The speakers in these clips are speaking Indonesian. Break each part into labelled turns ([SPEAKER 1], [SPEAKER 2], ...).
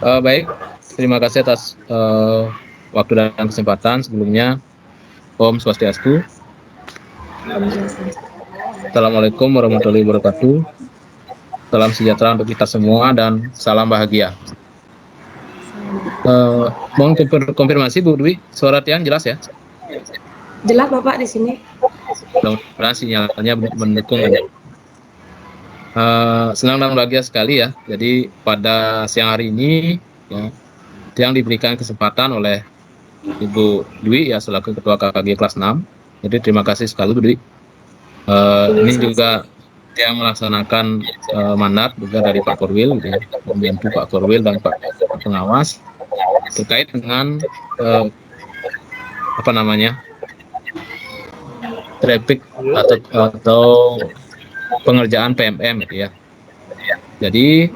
[SPEAKER 1] Baik, terima kasih atas waktu dan kesempatan. Sebelumnya, Om Swastiastu. Assalamualaikum warahmatullahi wabarakatuh. Salam sejahtera untuk kita semua dan salam bahagia. Mohon konfirmasi Bu Dwi, suara Tian jelas ya?
[SPEAKER 2] Jelas Bapak di sini.
[SPEAKER 1] Mudah-mudahan sinyalnya mendukung ya. Senang dan bahagia sekali ya. Jadi pada siang hari ini ya, yang diberikan kesempatan oleh Ibu Dwi ya selaku Ketua KKG kelas 6. Jadi terima kasih sekali Bu Dwi. Ini juga yang melaksanakan mandat juga dari Pak Korwil, gitu ya, membantu Pak Korwil dan Pak Pengawas terkait dengan apa namanya traffic atau pengerjaan PMM gitu ya. Jadi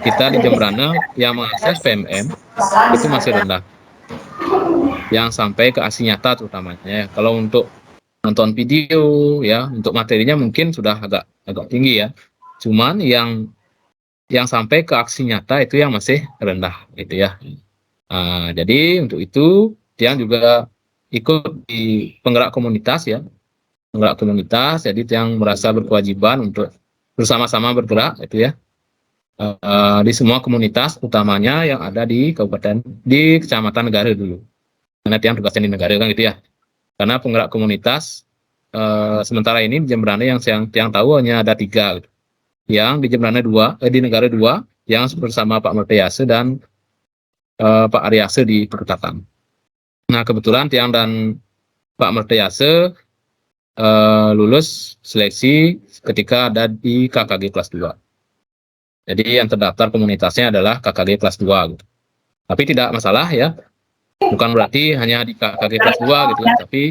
[SPEAKER 1] kita di Jembrana yang mengakses PMM itu masih rendah, yang sampai ke aksi nyata terutamanya ya. Kalau untuk nonton video ya, untuk materinya mungkin sudah agak tinggi ya. Cuman yang sampai ke aksi nyata itu yang masih rendah gitu ya. Jadi untuk itu Tiang juga ikut di penggerak komunitas ya, penggerak komunitas. Jadi Tiang merasa berkewajiban untuk bersama-sama bergerak itu ya, di semua komunitas utamanya yang ada di kecamatan Negara dulu. Karena Tiang tugasnya di Negara kan gitu ya. Karena penggerak komunitas sementara ini di Jembrana yang Tiang tahu hanya ada 3 gitu. Yang di Jembrana 2, di Negara 2 yang bersama Pak Mertayase dan Pak Aryase di Perkutatan. Nah kebetulan Tiang dan Pak Mertayase lulus seleksi ketika ada di KKG kelas 2. Jadi yang terdaftar komunitasnya adalah KKG kelas 2 gitu. Tapi tidak masalah ya, bukan berarti hanya di KKG kelas 2 gitu, tapi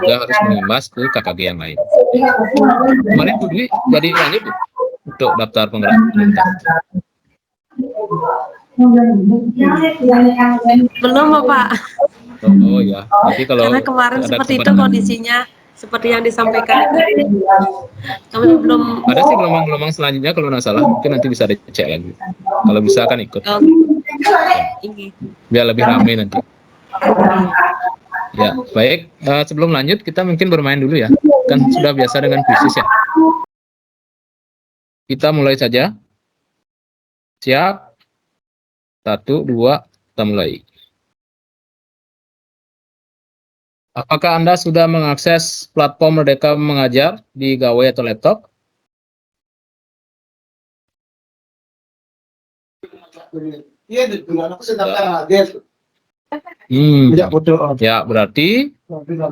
[SPEAKER 1] juga harus mengimbas ke KKG yang lain. Kemarin Bu Dwi jadi lanjut untuk daftar penggerak komunitas.
[SPEAKER 2] Belum Bapak.
[SPEAKER 1] Oh ya, jadi kalau
[SPEAKER 2] karena kemarin
[SPEAKER 1] ada
[SPEAKER 2] seperti itu kondisinya seperti yang disampaikan. Kami belum.
[SPEAKER 1] Ada sih gelombang-gelombang selanjutnya kalau nggak salah, mungkin nanti bisa dicek lagi. Kalau bisa kan ikut.
[SPEAKER 2] Ini.
[SPEAKER 1] Biar lebih ramai nanti. Ya, baik. Sebelum lanjut, kita mungkin bermain dulu ya. Kan sudah biasa dengan kuisis ya. Kita mulai saja. Siap. 1, 2, kita mulai. Apakah Anda sudah mengakses platform Merdeka Mengajar di gawai atau laptop? Ya, berarti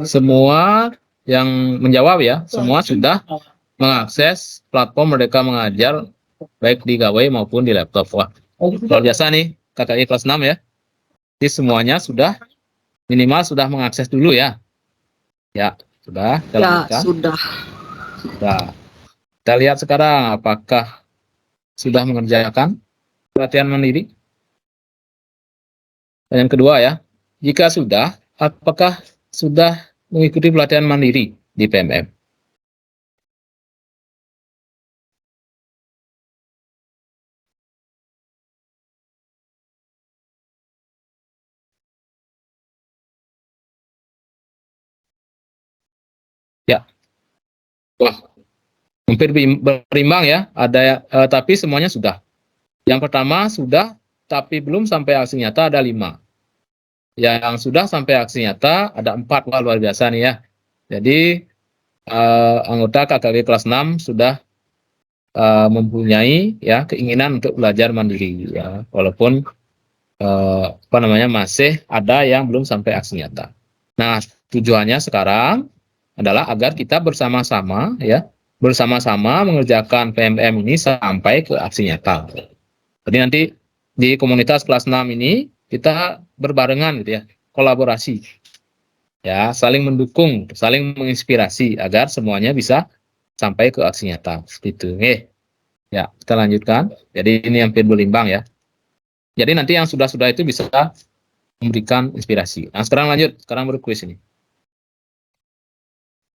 [SPEAKER 1] semua yang menjawab ya, semua sudah mengakses platform Merdeka Mengajar baik di gawai maupun di laptop. Wah, luar biasa nih, KKI kelas 6 ya. Jadi semuanya sudah minimal sudah mengakses dulu ya. Ya, sudah.
[SPEAKER 2] Ya, sudah.
[SPEAKER 1] Sudah. Kita lihat sekarang apakah sudah mengerjakan pelatihan mandiri. Dan yang kedua ya, jika sudah, apakah sudah mengikuti pelatihan mandiri di PMM? Ya, wah, hampir berimbang ya. Ada, tapi semuanya sudah. Yang pertama sudah, tapi belum sampai aksi nyata ada 5. Yang sudah sampai aksi nyata ada 4. Wah, luar biasa nih ya. Jadi anggota KKG kelas 6 sudah mempunyai ya keinginan untuk belajar mandiri ya, walaupun apa namanya masih ada yang belum sampai aksi nyata. Nah, tujuannya sekarang adalah agar kita bersama-sama ya, bersama-sama mengerjakan PMM ini sampai ke aksi nyata. Jadi nanti di komunitas kelas 6 ini kita berbarengan gitu ya, kolaborasi. Ya, saling mendukung, saling menginspirasi agar semuanya bisa sampai ke aksi nyata. Gitu. Ya, kita lanjutkan. Jadi ini hampir berimbang ya. Jadi nanti yang sudah-sudah itu bisa memberikan inspirasi. Nah, sekarang lanjut. Sekarang berkuis ini.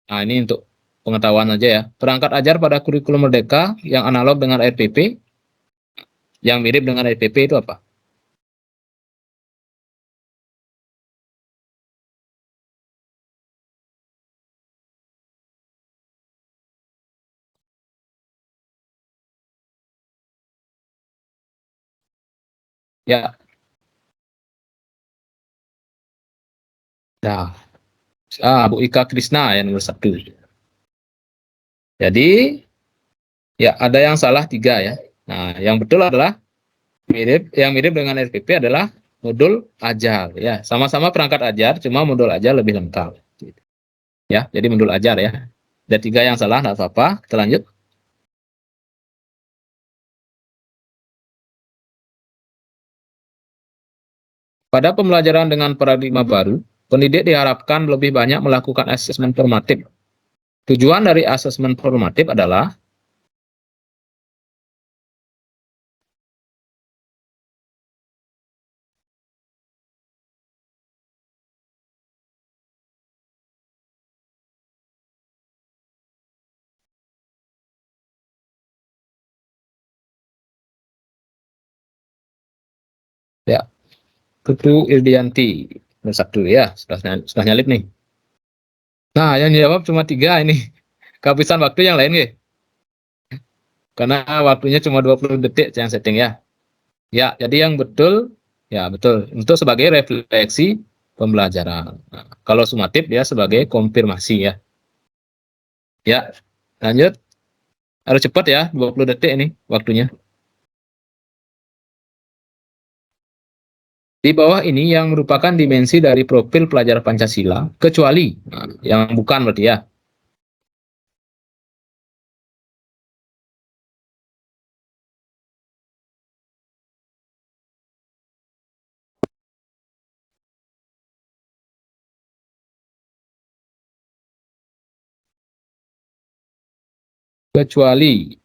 [SPEAKER 1] Nah, ini untuk pengetahuan aja ya. Perangkat ajar pada kurikulum Merdeka yang analog dengan RPP, yang mirip dengan RPP itu apa? Ya. Nah, Bu Ika Krisna yang nomor 1. Jadi, ya ada yang salah 3 ya. Nah, yang betul adalah yang mirip dengan RPP adalah modul ajar ya. Sama-sama perangkat ajar, cuma modul ajar lebih lengkap. Ya, jadi modul ajar ya. Ada 3 yang salah, nggak apa-apa. Kita lanjut. Pada pembelajaran dengan paradigma baru, pendidik diharapkan lebih banyak melakukan asesmen formatif. Tujuan dari asesmen formatif adalah ya, Putu Irdianti nomor 1 ya, sudah nyalip nih. Nah, yang jawab cuma 3 ini. Kehabisan waktu yang lain nih. Karena waktunya cuma 20 detik yang setting ya. Ya, jadi yang betul, ya betul. Untuk sebagai refleksi pembelajaran. Nah, kalau sumatif dia sebagai konfirmasi ya. Ya, lanjut. Harus cepat ya, 20 detik ini waktunya. Di bawah ini yang merupakan dimensi dari profil pelajar Pancasila, kecuali nah, yang bukan berarti ya. Kecuali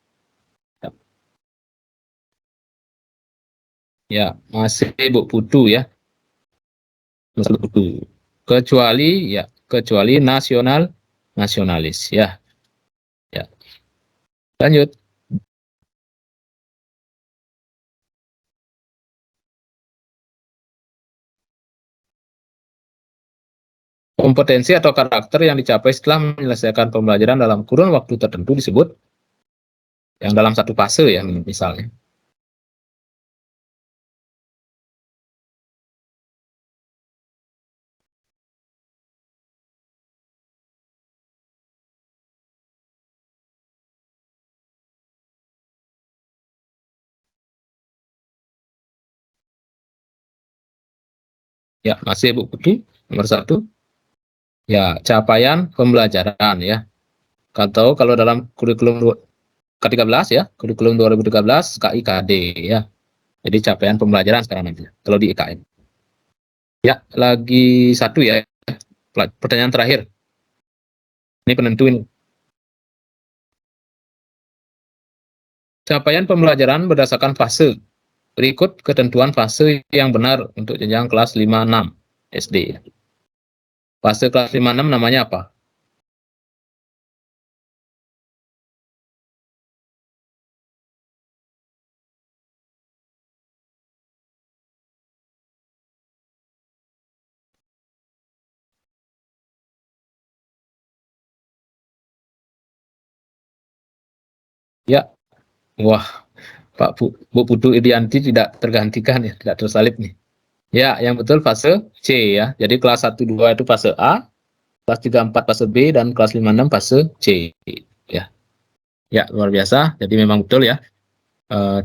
[SPEAKER 1] ya masih Bu Putu ya, masih Bu Putu. Kecuali ya, kecuali nasionalis ya. Ya, lanjut. Kompetensi atau karakter yang dicapai setelah menyelesaikan pembelajaran dalam kurun waktu tertentu disebut yang dalam satu fase ya misalnya. Ya, masih Bu Putri nomor 1. Ya, capaian pembelajaran ya. Atau kalau dalam kurikulum K13 ya, kurikulum 2013 KIKD ya. Jadi capaian pembelajaran sekarang nanti. Kalau di IKN. Ya, lagi 1 ya. Pertanyaan terakhir. Ini penentu ini. Capaian pembelajaran berdasarkan fase. Berikut ketentuan fase yang benar untuk jenjang kelas 5-6 SD. Fase kelas 5-6 namanya apa? Ya, wah, Bu Putu Irianti tidak tergantikan ya, tidak tersalip nih. Ya, yang betul fase C ya. Jadi kelas 1-2 itu fase A, kelas 3-4 fase B, dan kelas 5-6 fase C. Ya, ya luar biasa. Jadi memang betul ya.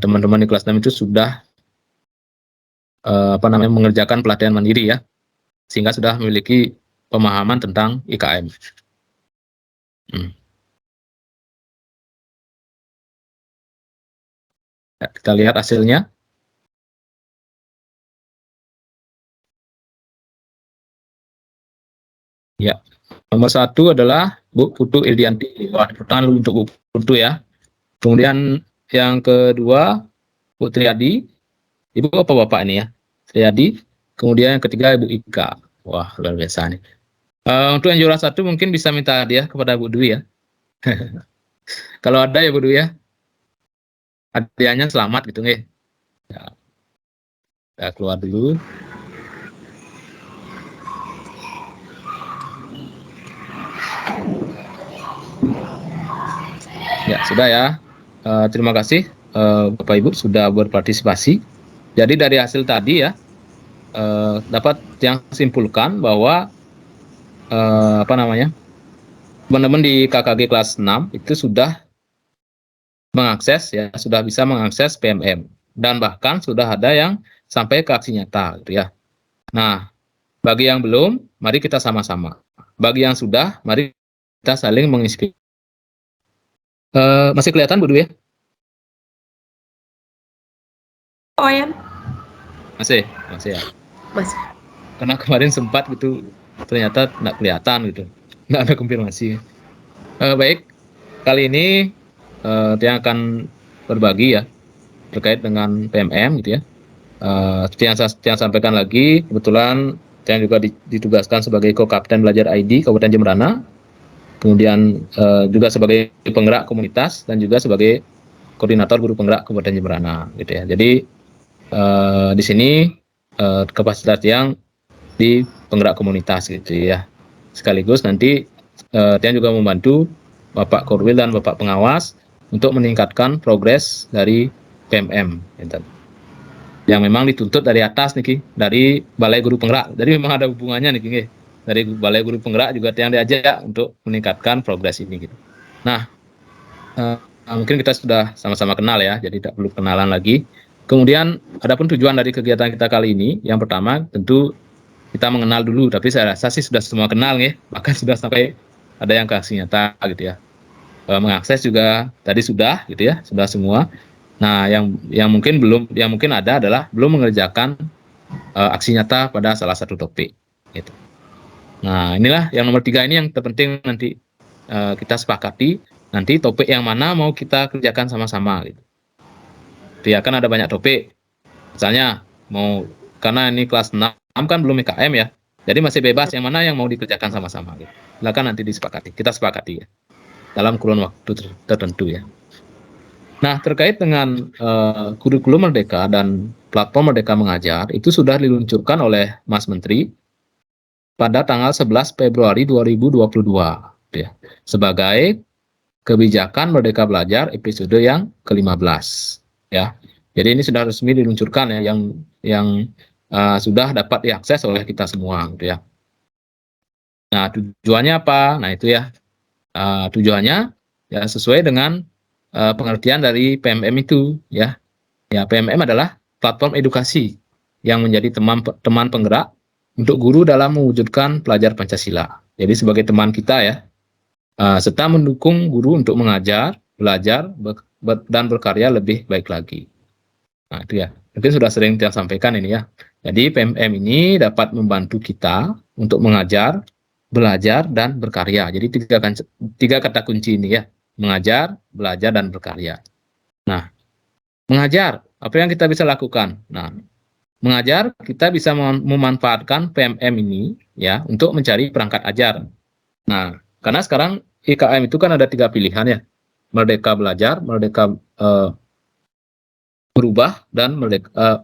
[SPEAKER 1] Teman-teman di kelas 6 itu sudah mengerjakan pelatihan mandiri ya, sehingga sudah memiliki pemahaman tentang IKM. Ya, kita lihat hasilnya. Ya, nomor 1 adalah Bu Putu Ildianti. Wah, pertanyaan untuk Bu Putu ya. Kemudian yang kedua Bu Triadi. Ibu apa bapak ini ya? Triadi. Kemudian yang ketiga Ibu Ika. Wah, luar biasa nih. Untuk yang juara 1 mungkin bisa minta hadiah kepada Bu Dwi ya. Kalau ada ya Bu Dwi ya. Hadiahnya selamat gitu nih. Ya, kita keluar dulu. Ya, sudah ya. Terima kasih Bapak Ibu sudah berpartisipasi. Jadi dari hasil tadi ya, dapat yang simpulkan bahwa apa namanya, teman-teman di KKG kelas 6 itu sudah mengakses ya, sudah bisa mengakses PMM, dan bahkan sudah ada yang sampai ke aksi nyata gitu ya. Nah, bagi yang belum, mari kita sama-sama. Bagi yang sudah, mari kita saling menginspirasi. Masih kelihatan Bu Dwi ya?
[SPEAKER 2] Oyan?
[SPEAKER 1] Masih ya.
[SPEAKER 2] Masih.
[SPEAKER 1] Karena kemarin sempat gitu, ternyata nggak kelihatan gitu, nggak ada konfirmasi. Baik, kali ini Tiang akan berbagi ya terkait dengan PMM gitu ya. Tiang sampaikan lagi, kebetulan Tiang juga ditugaskan sebagai Co-Kapten Belajar ID Kabupaten Jemberana, kemudian juga sebagai penggerak komunitas dan juga sebagai koordinator guru penggerak Kabupaten Jemberana gitu ya. Jadi di sini kapasitas Tiang di penggerak komunitas gitu ya. Sekaligus nanti Tiang juga membantu Bapak Korwil dan Bapak Pengawas untuk meningkatkan progres dari PMM gitu, yang memang dituntut dari atas nih Ki, dari Balai Guru Penggerak. Jadi memang ada hubungannya nih Ki, dari Balai Guru Penggerak juga yang diajak untuk meningkatkan progres ini gitu. Nah, mungkin kita sudah sama-sama kenal ya, jadi tidak perlu kenalan lagi. Kemudian adapun tujuan dari kegiatan kita kali ini, yang pertama tentu kita mengenal dulu, tapi saya rasa sih sudah semua kenal nih, bahkan sudah sampai ada yang ke aksi nyata gitu ya. Mengakses juga tadi sudah gitu ya, sudah semua. Nah, yang mungkin belum, yang mungkin ada adalah belum mengerjakan aksi nyata pada salah satu topik gitu. Nah, inilah yang nomor 3 ini yang terpenting nanti kita sepakati nanti topik yang mana mau kita kerjakan sama-sama gitu. Dia kan ada banyak topik. Misalnya mau, karena ini kelas 6 kan belum IKM ya. Jadi masih bebas yang mana yang mau dikerjakan sama-sama gitu. Silakan nanti disepakati. Kita sepakati ya. Dalam kurun waktu tertentu ya. Nah, terkait dengan kurikulum Merdeka dan platform Merdeka Mengajar, itu sudah diluncurkan oleh Mas Menteri pada tanggal 11 Februari 2022 ya, sebagai kebijakan Merdeka Belajar episode yang ke-15 ya. Jadi ini sudah resmi diluncurkan ya, yang sudah dapat diakses oleh kita semua gitu ya. Nah, tujuannya apa? Nah, itu ya. Tujuannya ya sesuai dengan pengertian dari PMM itu ya. Ya, PMM adalah platform edukasi yang menjadi teman penggerak untuk guru dalam mewujudkan pelajar Pancasila. Jadi sebagai teman kita ya, serta mendukung guru untuk mengajar, belajar, dan berkarya lebih baik lagi. Nah, itu ya. Mungkin sudah sering saya sampaikan ini ya. Jadi PMM ini dapat membantu kita untuk mengajar, belajar, dan berkarya. Jadi tiga kata kunci ini ya. Mengajar, belajar, dan berkarya. Nah, mengajar, apa yang kita bisa lakukan? Nah, mengajar, kita bisa memanfaatkan PMM ini ya untuk mencari perangkat ajar. Nah, karena sekarang IKM itu kan ada 3 pilihan ya. Merdeka Belajar, Merdeka Berubah, dan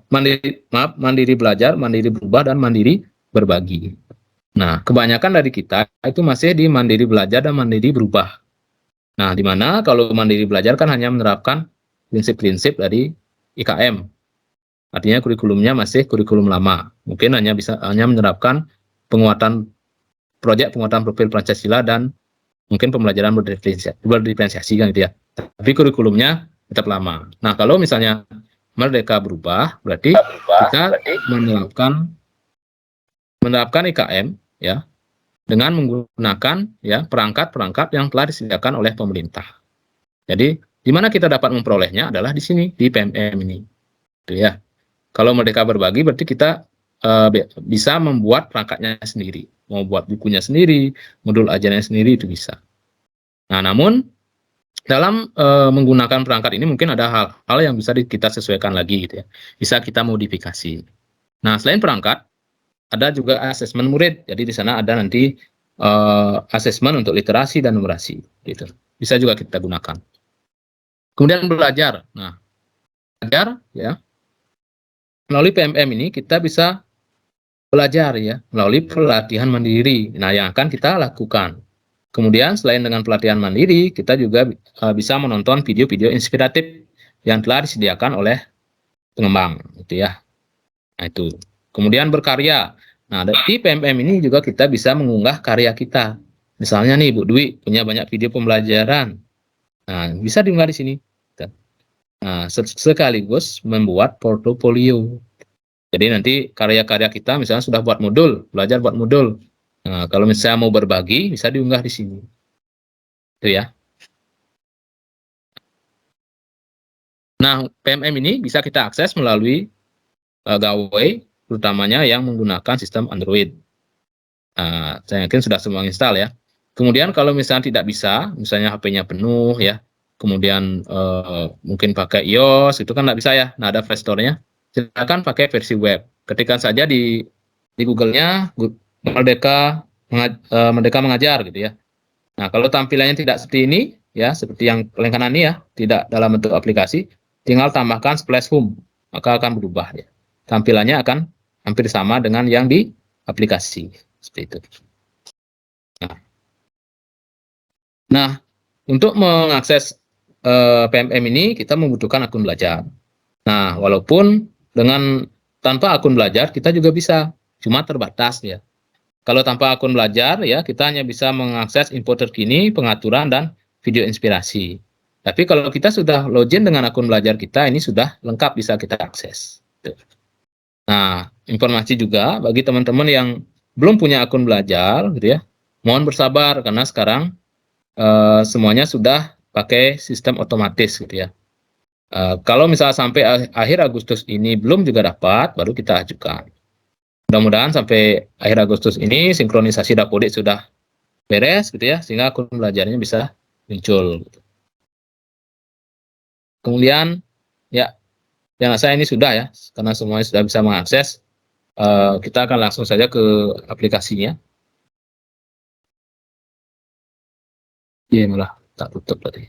[SPEAKER 1] Mandiri Belajar, Mandiri Berubah, dan Mandiri Berbagi. Nah, kebanyakan dari kita itu masih di Mandiri Belajar dan Mandiri Berubah. Nah, di mana kalau Mandiri Belajar kan hanya menerapkan prinsip-prinsip dari IKM. Artinya kurikulumnya masih kurikulum lama. Mungkin hanya menerapkan proyek penguatan profil Pancasila dan mungkin pembelajaran berdiferensiasi kan gitu ya. Tapi kurikulumnya tetap lama. Nah, kalau misalnya Merdeka Berubah, berarti kita menerapkan IKM ya dengan menggunakan ya perangkat-perangkat yang telah disediakan oleh pemerintah. Jadi di mana kita dapat memperolehnya adalah di sini, di PMM ini. Gitu ya. Kalau Merdeka Berbagi berarti kita bisa membuat perangkatnya sendiri, mau buat bukunya sendiri, modul ajarnya sendiri itu bisa. Nah, namun dalam menggunakan perangkat ini mungkin ada hal-hal yang bisa kita sesuaikan lagi gitu ya. Bisa kita modifikasi. Nah, selain perangkat, ada juga asesmen murid. Jadi di sana ada nanti asesmen untuk literasi dan numerasi gitu. Bisa juga kita gunakan. Kemudian belajar. Nah, belajar ya. Melalui PMM ini kita bisa belajar ya melalui pelatihan mandiri. Nah, yang akan kita lakukan. Kemudian selain dengan pelatihan mandiri, kita juga bisa menonton video-video inspiratif yang telah disediakan oleh pengembang, gitu ya. Nah, itu. Kemudian berkarya. Nah, di PMM ini juga kita bisa mengunggah karya kita. Misalnya nih, Bu Dwi punya banyak video pembelajaran. Nah, bisa diunggah di sini. Nah, sekaligus membuat portofolio. Jadi nanti karya-karya kita misalnya sudah buat modul, belajar buat modul. Nah, kalau misalnya mau berbagi, bisa diunggah di sini. Itu ya. Nah, PMM ini bisa kita akses melalui Gawai, terutamanya yang menggunakan sistem Android. Saya yakin sudah semua install ya. Kemudian kalau misalnya tidak bisa, misalnya HP-nya penuh ya, kemudian mungkin pakai iOS, itu kan nggak bisa ya, nah ada Play Store-nya, silakan pakai versi web. Ketikkan saja di Google-nya, Merdeka, Merdeka Mengajar gitu ya. Nah, kalau tampilannya tidak seperti ini, ya, seperti yang paling kanan ini ya, tidak dalam bentuk aplikasi, tinggal tambahkan splash home, maka akan berubah ya. Tampilannya akan hampir sama dengan yang di aplikasi, seperti itu. Nah, untuk mengakses PMM ini kita membutuhkan akun belajar. Nah, walaupun dengan tanpa akun belajar kita juga bisa, cuma terbatas ya. Kalau tanpa akun belajar ya kita hanya bisa mengakses info terkini, pengaturan dan video inspirasi. Tapi kalau kita sudah login dengan akun belajar kita ini sudah lengkap bisa kita akses. Nah, informasi juga bagi teman-teman yang belum punya akun belajar gitu ya. Mohon bersabar karena sekarang semuanya sudah pakai sistem otomatis gitu ya. Kalau misalnya sampai akhir Agustus ini belum juga dapat, baru kita ajukan. Mudah-mudahan sampai akhir Agustus ini sinkronisasi Dapodik sudah beres gitu ya, sehingga akun belajarnya bisa muncul. Kemudian ya, yang saya ini sudah ya, karena semuanya sudah bisa mengakses, kita akan langsung saja ke aplikasinya. Iya malah tak tutup tadi.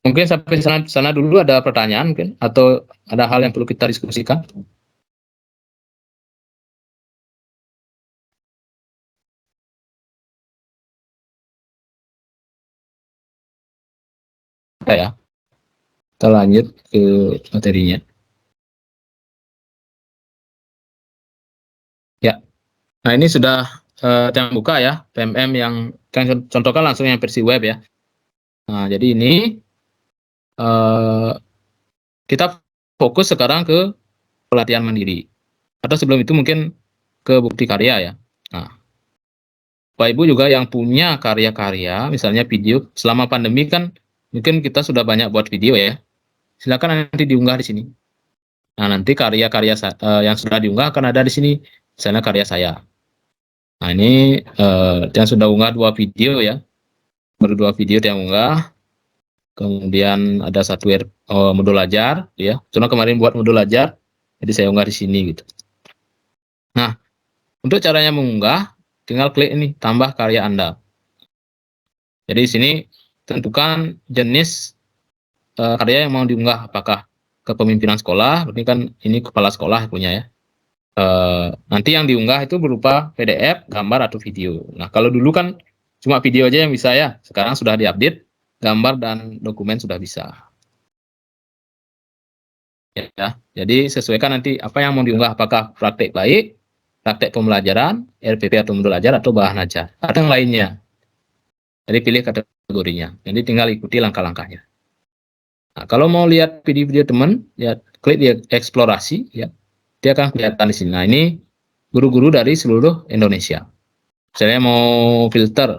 [SPEAKER 1] Mungkin sampai sana dulu ada pertanyaan mungkin, atau ada hal yang perlu kita diskusikan. Ya, kita lanjut ke materinya. Ya, nah ini sudah yang buka ya, PMM yang contohkan langsung yang versi web ya. Nah, jadi ini kita fokus sekarang ke pelatihan mandiri. Atau sebelum itu mungkin ke bukti karya ya. Nah, Bapak Ibu juga yang punya karya-karya, misalnya video, selama pandemi kan mungkin kita sudah banyak buat video ya. Silakan nanti diunggah di sini. Nah, nanti karya-karya yang sudah diunggah akan ada di sini. Misalnya karya saya. Nah, ini yang sudah unggah 2 video ya. Baru 2 video yang unggah. Kemudian ada satu modul ajar ya. Cuma kemarin buat modul ajar, jadi saya unggah di sini gitu. Nah, untuk caranya mengunggah, tinggal klik ini tambah karya Anda. Jadi di sini tentukan jenis karya yang mau diunggah, apakah kepemimpinan sekolah, berarti kan ini kepala sekolah punya ya. Nanti yang diunggah itu berupa PDF, gambar atau video. Nah, kalau dulu kan cuma video aja yang bisa ya. Sekarang sudah diupdate, gambar dan dokumen sudah bisa. Ya, jadi sesuaikan nanti apa yang mau diunggah, apakah praktek baik, praktek pembelajaran, RPP atau modul ajar atau bahan ajar, atau yang lainnya. Jadi pilih kategorinya. Jadi tinggal ikuti langkah-langkahnya. Nah, kalau mau lihat video-video teman, ya klik di eksplorasi, ya dia akan kelihatan di sini. Nah, ini guru-guru dari seluruh Indonesia. Misalnya mau filter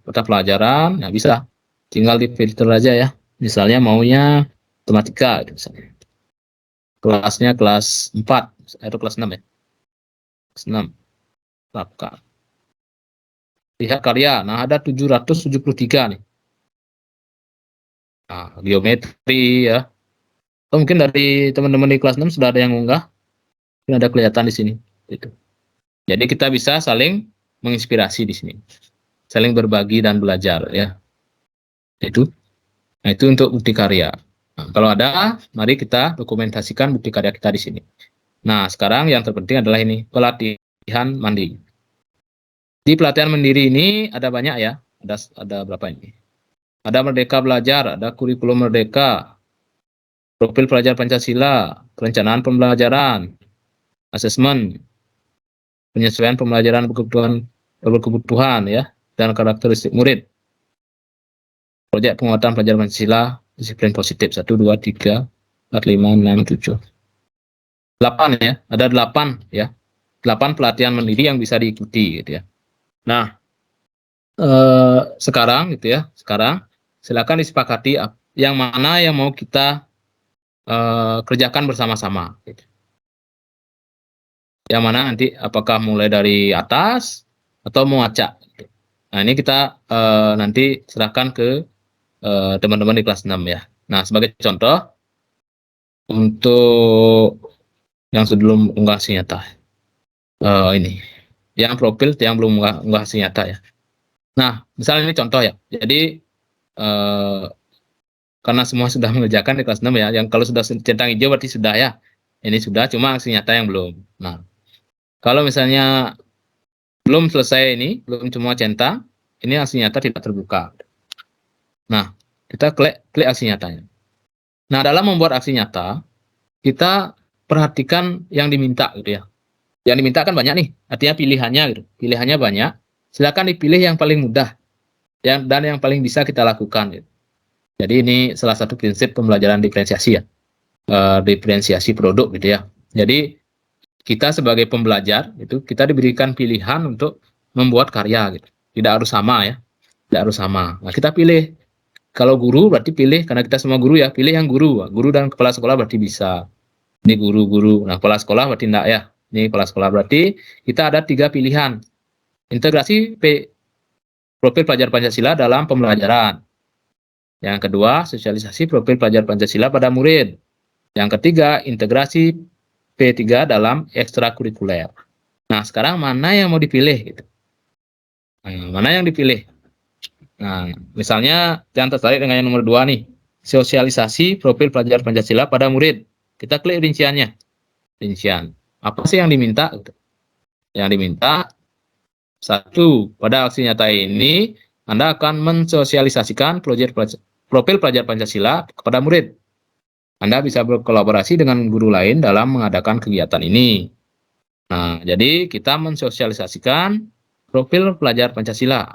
[SPEAKER 1] mata pelajaran, ya bisa. Tinggal di filter aja ya. Misalnya maunya matematika, gitu misalnya. Kelasnya kelas 4 atau kelas 6 ya. Kelas 6. Maka lihat karya. Nah, ada 773 nih. Nah, geometri ya. Atau mungkin dari teman-teman di kelas 6 sudah ada yang unggah. Ini ada kelihatan di sini. Gitu. Jadi kita bisa saling menginspirasi di sini. Saling berbagi dan belajar ya. Itu. Nah, itu untuk bukti karya. Nah, kalau ada, mari kita dokumentasikan bukti karya kita di sini. Nah, sekarang yang terpenting adalah ini, pelatihan mandiri. Di pelatihan mandiri ini ada banyak ya, Ada berapa ini? Ada Merdeka Belajar, ada kurikulum Merdeka, profil pelajar Pancasila, perencanaan pembelajaran, asesmen, penyesuaian pembelajaran berkebutuhan ya, dan karakteristik murid. Proyek penguatan pelajar Pancasila, disiplin positif 1, 2, 3, 4, 5, 6, 7. 8 ya, ada 8 ya. 8 pelatihan mandiri yang bisa diikuti gitu ya. Nah, sekarang gitu ya, sekarang silakan disepakati yang mana yang mau kita kerjakan bersama-sama gitu. Yang mana nanti apakah mulai dari atas atau mau acak gitu. Nah, ini kita nanti serahkan ke teman-teman di kelas 6 ya. Nah, sebagai contoh untuk yang sebelum unggah hasil nyata ini yang profil yang belum unggah hasil nyata ya. Nah, misalnya ini contoh ya. Jadi karena semua sudah mengerjakan di kelas 6 ya, yang kalau sudah centang hijau berarti sudah ya. Ini sudah, cuma hasil nyata yang belum. Nah, kalau misalnya belum selesai ini, belum semua centang, ini hasil nyata tidak terbuka. Nah, kita klik aksi nyatanya. Nah, dalam membuat aksi nyata, kita perhatikan yang diminta gitu ya. Yang diminta kan banyak nih, artinya pilihannya gitu. Pilihannya banyak, silakan dipilih yang paling mudah dan yang paling bisa kita lakukan gitu. Jadi ini salah satu prinsip pembelajaran diferensiasi ya. Diferensiasi produk gitu ya. Jadi kita sebagai pembelajar itu kita diberikan pilihan untuk membuat karya gitu. Tidak harus sama ya. Tidak harus sama. Nah, kita pilih. Kalau guru berarti pilih, karena kita semua guru ya, pilih yang guru. Guru dan kepala sekolah berarti bisa. Ini guru-guru. Nah, kepala sekolah berarti enggak ya. Ini kepala sekolah berarti kita ada 3 pilihan. Integrasi profil pelajar Pancasila dalam pembelajaran. Yang kedua, sosialisasi profil pelajar Pancasila pada murid. Yang ketiga, integrasi P3 dalam ekstrakurikuler. Nah, sekarang mana yang mau dipilih gitu? Nah, mana yang dipilih? Nah, misalnya yang tertarik dengan yang nomor 2 nih, sosialisasi profil pelajar Pancasila pada murid. Kita klik rinciannya. Rincian. Apa sih yang diminta? Yang diminta, 1, pada aksi nyata ini Anda akan mensosialisasikan profil pelajar Pancasila kepada murid. Anda bisa berkolaborasi dengan guru lain dalam mengadakan kegiatan ini. Nah, jadi kita mensosialisasikan profil pelajar Pancasila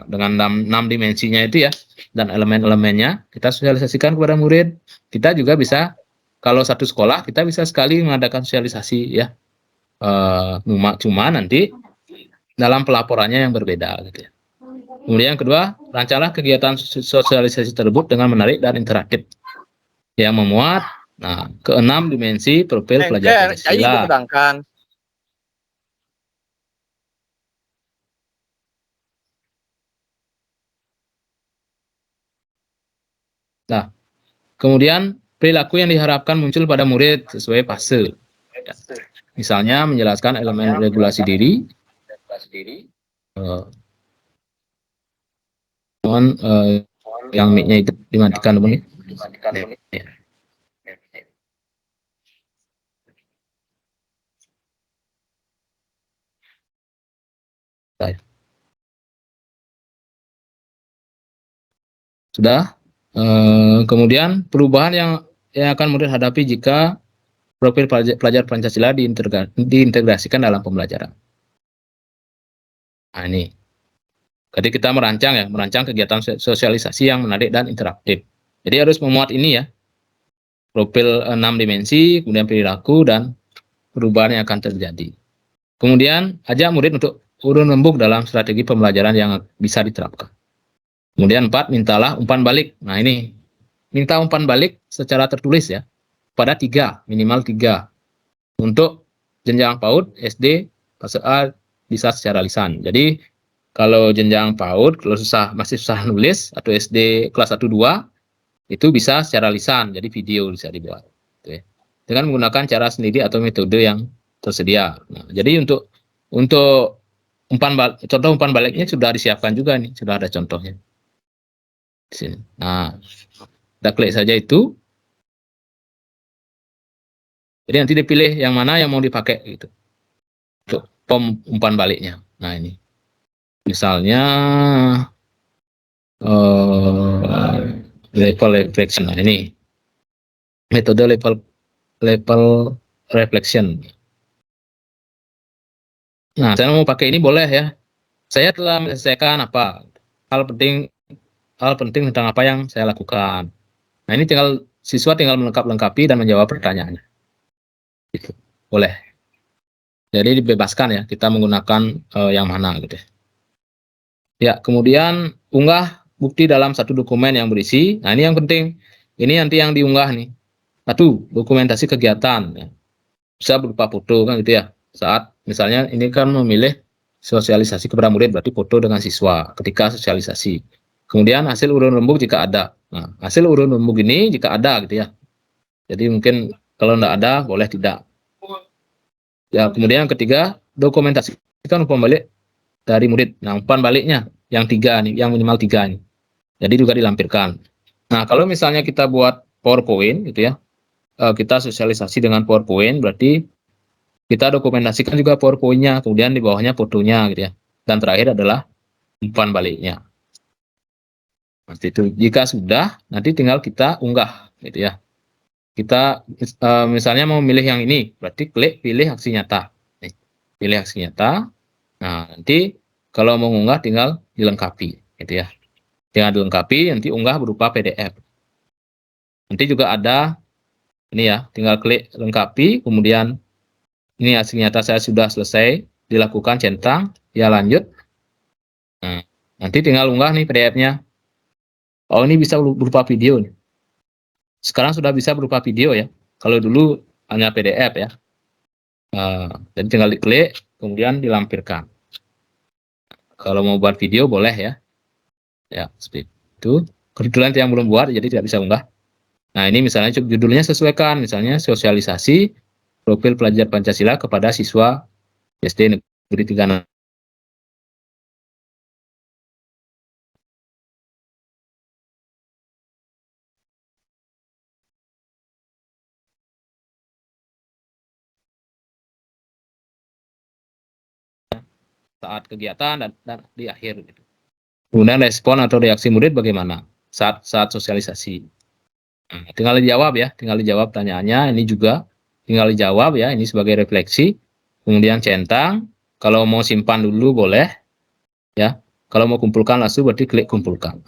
[SPEAKER 1] dengan 6 dimensinya itu ya, dan elemen-elemennya kita sosialisasikan kepada murid. Kita juga bisa, kalau satu sekolah, kita bisa sekali mengadakan sosialisasi ya. Cuma nanti dalam pelaporannya yang berbeda gitu ya. Kemudian yang kedua, rancanglah kegiatan sosialisasi tersebut dengan menarik dan interaktif yang memuat ke-6 dimensi profil pelajar Pancasila. Nah, kemudian perilaku yang diharapkan muncul pada murid sesuai fase. Ya. Misalnya menjelaskan elemen regulasi diri. Yang mic-nya itu dimatikan dulu nih. Sudah. Kemudian perubahan yang akan murid hadapi jika profil pelajar Pancasila diintegrasikan dalam pembelajaran. Nah, ini. Jadi kita merancang kegiatan sosialisasi yang menarik dan interaktif. Jadi harus memuat ini ya. Profil 6 dimensi, kemudian perilaku dan perubahan yang akan terjadi. Kemudian ajak murid untuk urun rembuk dalam strategi pembelajaran yang bisa diterapkan. Kemudian 4, mintalah umpan balik. Nah, ini minta umpan balik secara tertulis ya, pada 3, minimal 3. Untuk jenjang PAUD, SD, fase A bisa secara lisan. Jadi kalau jenjang PAUD, kalau masih susah nulis, atau SD kelas 1, 2, itu bisa secara lisan, jadi video bisa dibuat. Gitu ya. Dengan menggunakan cara sendiri atau metode yang tersedia. Nah, jadi untuk contoh umpan baliknya sudah disiapkan juga nih, sudah ada contohnya. Di sini. Nah, kita klik saja itu. Jadi nanti dipilih yang mana yang mau dipakai gitu. Untuk umpan baliknya. Nah, ini. Misalnya level reflection. Nah, ini metode level reflection. Nah, saya mau pakai ini boleh ya. Saya telah menyelesaikan apa hal penting tentang apa yang saya lakukan. Nah, ini siswa tinggal melengkapi dan menjawab pertanyaannya. Gitu. Boleh. Jadi dibebaskan ya, kita menggunakan yang mana gitu ya. Ya, kemudian unggah bukti dalam satu dokumen yang berisi. Nah, ini yang penting. Ini nanti yang diunggah nih. Satu, dokumentasi kegiatan. Ya. Bisa berupa foto kan gitu ya. Saat misalnya ini kan memilih sosialisasi kepada murid, berarti foto dengan siswa ketika sosialisasi. Kemudian hasil urun rembuk jika ada. Nah, hasil urun rembuk ini jika ada gitu ya. Jadi mungkin kalau tidak ada, boleh tidak. Ya, kemudian yang ketiga, dokumentasikan umpan balik dari murid. Nah, umpan baliknya yang 3 nih, yang minimal 3 nih. Jadi juga dilampirkan. Nah, kalau misalnya kita buat PowerPoint gitu ya, kita sosialisasi dengan PowerPoint, berarti kita dokumentasikan juga PowerPoint-nya, kemudian di bawahnya fotonya gitu ya. Dan terakhir adalah umpan baliknya. Seperti itu. Jika sudah, nanti tinggal kita unggah gitu ya. Kita misalnya mau milih yang ini, berarti klik pilih aksi nyata. Nih, pilih aksi nyata. Nah, nanti kalau mau unggah tinggal dilengkapi gitu ya. Tinggal dilengkapi, nanti unggah berupa PDF. Nanti juga ada ini ya, tinggal klik lengkapi, kemudian ini aksi nyata saya sudah selesai dilakukan, centang, ya lanjut. Nah, nanti tinggal unggah nih PDF-nya. Oh, ini bisa berupa video nih. Sekarang sudah bisa berupa video ya. Kalau dulu hanya PDF ya. Jadi tinggal diklik, kemudian dilampirkan. Kalau mau buat video boleh ya. Ya, seperti itu. Kebetulan yang belum buat, jadi tidak bisa unggah. Nah, ini misalnya judulnya sesuaikan, misalnya sosialisasi profil pelajar Pancasila kepada siswa SD Negeri 36. Saat kegiatan dan di akhir. Gitu. Kemudian respon atau reaksi murid bagaimana saat sosialisasi. Nah, tinggal dijawab ya, tinggal dijawab tanyaannya. Ini juga tinggal dijawab ya, ini sebagai refleksi. Kemudian centang. Kalau mau simpan dulu boleh ya. Kalau mau kumpulkan langsung berarti klik kumpulkan.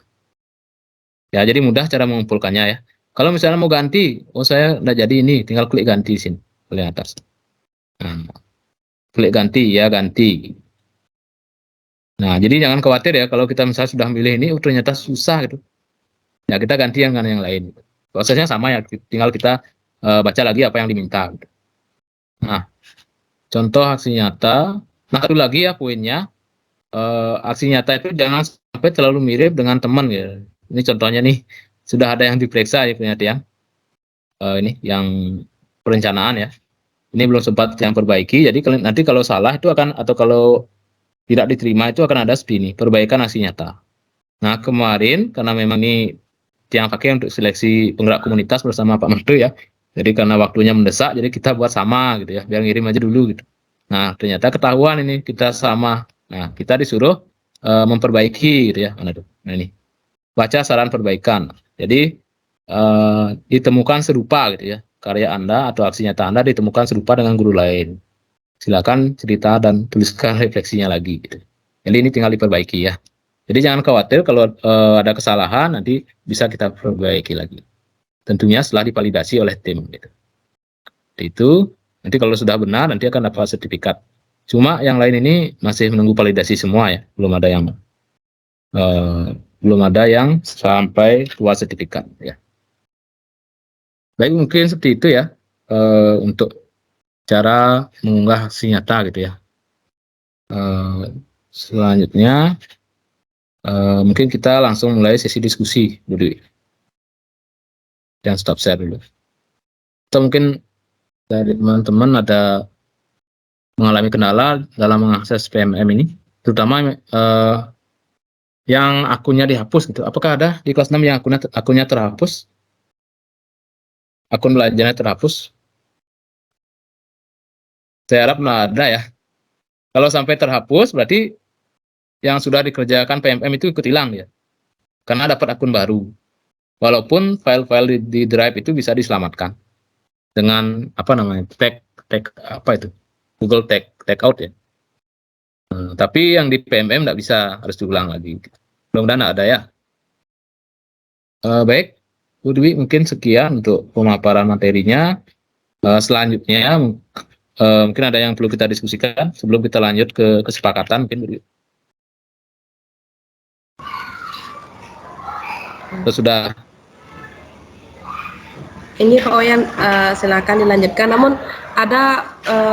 [SPEAKER 1] Ya, jadi mudah cara mengumpulkannya ya. Kalau misalnya mau ganti, oh saya udah jadi ini, tinggal klik ganti sini, klik atas. Nah, klik ganti ya, ganti. Nah, jadi jangan khawatir ya kalau kita misalnya sudah milih ini, oh ternyata susah gitu. Ya kita ganti yang lain. Prosesnya sama ya, tinggal kita baca lagi apa yang diminta. Gitu. Nah, contoh aksi nyata. Nah, satu lagi ya poinnya, aksi nyata itu jangan sampai terlalu mirip dengan teman ya. Ini contohnya nih, sudah ada yang diperiksa ya ternyata ya. Ini yang perencanaan ya. Ini belum sempat yang perbaiki, jadi nanti kalau salah itu akan, atau kalau tidak diterima itu akan ada seperti ini, perbaikan aksi nyata. Nah, kemarin karena memang ini yang pakai untuk seleksi penggerak komunitas bersama Pak Mentu ya. Jadi karena waktunya mendesak, jadi kita buat sama gitu ya, biar ngirim aja dulu gitu. Nah, ternyata ketahuan ini kita sama. Nah, kita disuruh memperbaiki gitu ya. Mana tuh? Nah, ini. Baca saran perbaikan. Jadi ditemukan serupa gitu ya. Karya Anda atau aksi nyata Anda ditemukan serupa dengan guru lain. Silakan cerita dan tuliskan refleksinya lagi gitu. Jadi ini tinggal diperbaiki ya. Jadi jangan khawatir kalau ada kesalahan, nanti bisa kita perbaiki lagi. Tentunya setelah divalidasi oleh tim. Gitu. Itu nanti kalau sudah benar, nanti akan dapat sertifikat. Cuma yang lain ini masih menunggu validasi semua ya, belum ada yang sampai keluar sertifikat. Ya. Baik, mungkin seperti itu ya untuk cara mengunggah aksi nyata gitu ya. Selanjutnya mungkin kita langsung mulai sesi diskusi dulu dan stop share dulu. Atau mungkin dari teman-teman ada mengalami kendala dalam mengakses PMM ini, terutama yang akunnya dihapus gitu. Apakah ada di kelas 6 yang akunnya terhapus? Akun belajarnya terhapus? Saya harap nggak ada ya. Kalau sampai terhapus berarti yang sudah dikerjakan PMM itu ikut hilang ya. Karena dapat akun baru. Walaupun file-file di drive itu bisa diselamatkan dengan apa namanya, tag apa itu, Google tag out ya. Tapi yang di PMM nggak bisa, harus diulang lagi. Mudah-mudahan ada ya. Baik, Bu Dwi, mungkin sekian untuk pemaparan materinya. Selanjutnya mungkin ada yang perlu kita diskusikan sebelum kita lanjut ke kesepakatan mungkin, Bu Dwi. Sudah.
[SPEAKER 2] Ini Pak Wayan, silakan dilanjutkan. Namun ada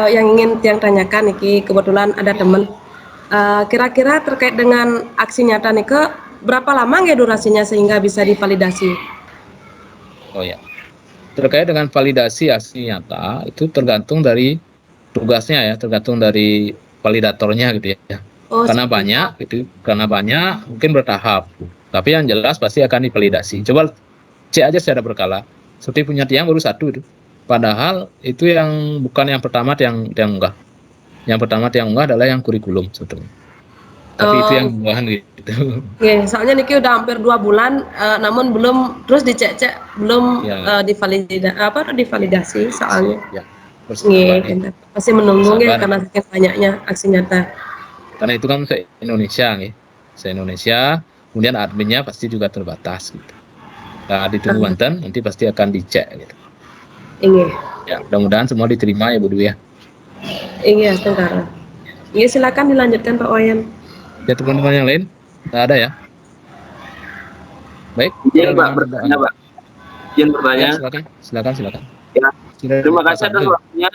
[SPEAKER 2] yang ingin tiang tanyakan nih, kebetulan ada teman. Kira-kira terkait dengan aksi nyata nih, berapa lama nggak durasinya sehingga bisa divalidasi?
[SPEAKER 1] Oh ya, terkait dengan validasi aksi nyata itu tergantung dari tugasnya ya, tergantung dari validatornya gitu ya.
[SPEAKER 2] Oh,
[SPEAKER 1] Karena
[SPEAKER 2] seperti itu.
[SPEAKER 1] banyak gitu, karena banyak mungkin bertahap. Tapi yang jelas pasti akan divalidasi. Coba cek aja secara berkala. Seperti punya tiang baru satu itu. Padahal itu yang bukan yang pertama yang enggak. Yang pertama yang enggak adalah yang kurikulum sebetulnya. Tapi itu yang bahan gitu.
[SPEAKER 2] Oke, soalnya Niki udah hampir 2 bulan, namun belum terus dicek-cek belum
[SPEAKER 1] Ya,
[SPEAKER 2] divalidasi soalnya.
[SPEAKER 1] ya. Bersabar
[SPEAKER 2] Nggih,
[SPEAKER 1] nih.
[SPEAKER 2] gitu. Masih menunggu nggih
[SPEAKER 1] Bersabar.
[SPEAKER 2] karena saking banyaknya aksi nyata.
[SPEAKER 1] Karena itu kan se-Indonesia nih. Se-Indonesia, kemudian adminnya pasti juga terbatas gitu. Nah, ditunggu Banten, nanti pasti akan dicek gitu.
[SPEAKER 2] Ini,
[SPEAKER 1] Ya, mudah-mudahan semua diterima ya Bu Dwi ya.
[SPEAKER 2] ini ya sebentar. Iya silakan dilanjutkan Pak Wayan.
[SPEAKER 1] Ya teman-teman yang lain, nggak ada ya. Baik,
[SPEAKER 3] Izin
[SPEAKER 1] kalau
[SPEAKER 3] Pak
[SPEAKER 1] memang tidak
[SPEAKER 3] bertanya
[SPEAKER 1] ada.
[SPEAKER 3] Pak, izin
[SPEAKER 1] Ya,
[SPEAKER 3] bertanya.
[SPEAKER 1] silakan.
[SPEAKER 3] Ya,
[SPEAKER 1] Sudah
[SPEAKER 3] terima
[SPEAKER 1] Pak
[SPEAKER 3] kasih atas
[SPEAKER 1] Sabda.
[SPEAKER 3] waktunya.